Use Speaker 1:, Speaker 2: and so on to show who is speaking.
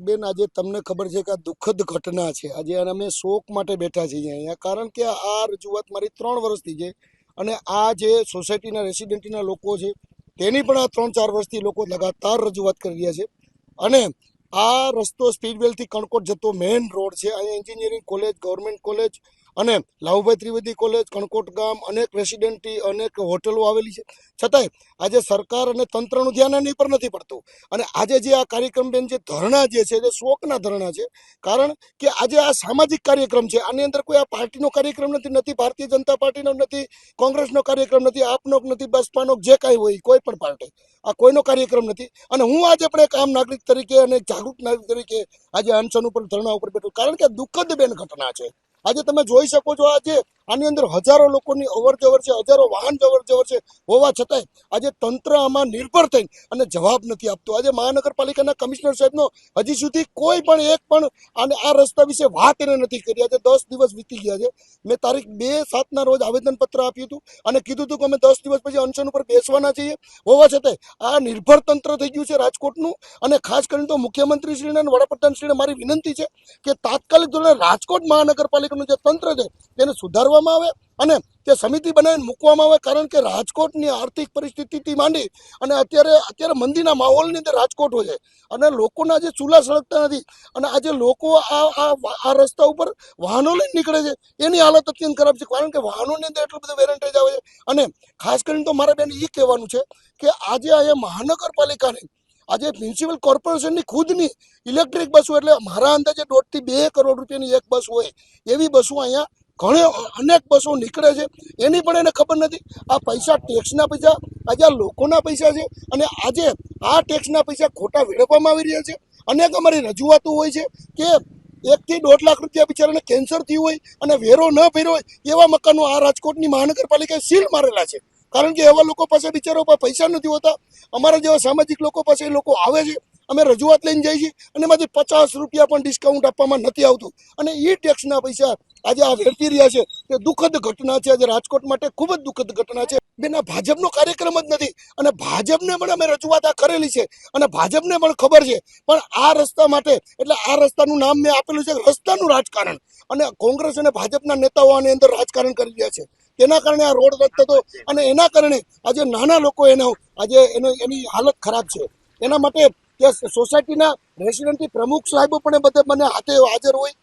Speaker 1: બેન આજે તમને ખબર છે કે આ દુઃખદ ઘટના છે આજે અને અમે શોક માટે બેઠા છીએ અહીંયા કારણ કે આ રજૂઆત મારી 3 વર્ષથી છે અને આ જે સોસાયટીના રેસિડેન્ટના લોકો છે તેની પણ આ 3-4 વર્ષથી લોકો લગાતાર રજૂઆત કરી રહ્યા છે અને આ રસ્તો સ્પીડવેલથી કણકોટ જતો મેઇન રોડ છે અહીંયા એન્જિનિયરિંગ કોલેજ ગવર્મેન્ટ કોલેજ અને લાવુભાઈ ત્રિવેદી કોલેજ કણકોટ ગામ અનેક રેસિડેન્ટી અનેક હોટલો આવેલી છે છતાંય આજે સરકાર અને તંત્રનું ધ્યાન આની પર નથી પડતું અને આજે જે આ કાર્યક્રમ બેન જે ધરણા જે છે તે શોકના ધરણા છે કારણ કે આજે આ સામાજિક કાર્યક્રમ છે આની અંદર કોઈ આ પાર્ટીનો કાર્યક્રમ નથી ભારતીય જનતા પાર્ટીનો નથી કોંગ્રેસનો કાર્યક્રમ નથી આપનો નથી બસપાનો જે કાંઈ હોય કોઈ પણ પાર્ટી આ કોઈનો કાર્યક્રમ નથી અને હું આજે પણ એક આમ નાગરિક તરીકે અને જાગૃત નાગરિક તરીકે આજે અનશન ઉપર ધરણા ઉપર બેઠો કારણ કે દુઃખદ બેન ઘટના છે આજે તમે જોઈ શકો છો આજે આની અંદર હજારો લોકોની અવર જવર છે હજારો વાહન જવર છે હોવા છતાંય આજે તંત્ર આમાં નિર્ભર થઈને અને જવાબ નથી આપતું આજે મહાનગરપાલિકાના કમિશનર સાહેબનો હજી સુધી કોઈ પણ એક પણ અને આ રસ્તા વિશે વાત એને નથી કરી આજે 10 દિવસ વીતી ગયા છે મેં તારીખ 2/7 રોજ આવેદનપત્ર આપ્યું હતું અને કીધું હતું કે અમે 10 દિવસ પછી અનશન ઉપર બેસવાના છીએ હોવા છતાંય આ નિર્ભર તંત્ર થઈ ગયું છે રાજકોટનું અને ખાસ કરીને તો મુખ્યમંત્રીશ્રીને અને વડાપ્રધાનશ્રીને મારી વિનંતી છે કે તાત્કાલિક ધોરણે રાજકોટ મહાનગરપાલિકાનું જે તંત્ર છે તેને સુધારવામાં આવે અને તે સમિતિ બનાવીને મૂકવામાં આવે કારણ કે રાજકોટની આર્થિક પરિસ્થિતિથી માંડી અને અત્યારે મંદીના માહોલની અંદર રાજકોટ હોય છે અને લોકોના જે ચૂલા સળગતા નથી અને આજે લોકો આ રસ્તા ઉપર વાહનો લઈને નીકળે છે એની હાલત અત્યંત ખરાબ છે કારણ કે વાહનોની અંદર એટલું બધું વેરેન્ટેજ આવે છે અને ખાસ કરીને તો મારે બેન એ કહેવાનું છે કે આજે અહીંયા મહાનગરપાલિકાને આજે મ્યુનિસિપલ કોર્પોરેશનની ખુદની ઇલેક્ટ્રિક બસો એટલે મારા અંદાજે 1.5 થી 2 કરોડ રૂપિયાની એક બસ હોય એવી બસો અહીંયા ઘણી અનેક બસો નીકળે છે એની પણ એને ખબર નથી આ પૈસા ટેક્સના પૈસા આજે આ લોકોના પૈસા છે અને આજે આ ટેક્સના પૈસા ખોટા વેડફવામાં આવી રહ્યા છે અનેક અમારી રજૂઆતો હોય છે કે 1 થી 1.5 લાખ રૂપિયા બિચારાને કેન્સર થયું હોય અને વેરો ન ભર્યો હોય એવા મકાનો આ રાજકોટની મહાનગરપાલિકાએ સીલ મારેલા છે કારણ કે એવા લોકો પાસે બિચારો પૈસા નથી હોતા અમારા જેવા સામાજિક લોકો પાસે એ લોકો આવે છે અમે રજૂઆત લઈને જઈએ છીએ અને એમાંથી 50 રૂપિયા પણ ડિસ્કાઉન્ટ આપવામાં નથી આવતું અને એ ટેક્સના પૈસા આજે આ વેડફી રહ્યા છે તે દુઃખદ ઘટના છે આજે રાજકોટ માટે ખૂબ જ દુઃખદ ઘટના છે બેન આ ભાજપનો કાર્યક્રમ જ નથી અને ભાજપને પણ અમે રજૂઆત આ કરેલી છે અને ભાજપને પણ ખબર છે પણ આ રસ્તા માટે એટલે આ રસ્તાનું નામ મેં આપેલું છે રસ્તાનું રાજકારણ અને કોંગ્રેસ અને ભાજપના નેતાઓ આની અંદર રાજકારણ કરી રહ્યા છે તેના કારણે આ રોડ રદ થતો અને એના કારણે આજે નાના લોકો એની હાલત ખરાબ છે એના માટે સોસાયટીના રેસિડેન્ટની પ્રમુખ સાહેબો પણ બધે મને હાથે હાજર હોય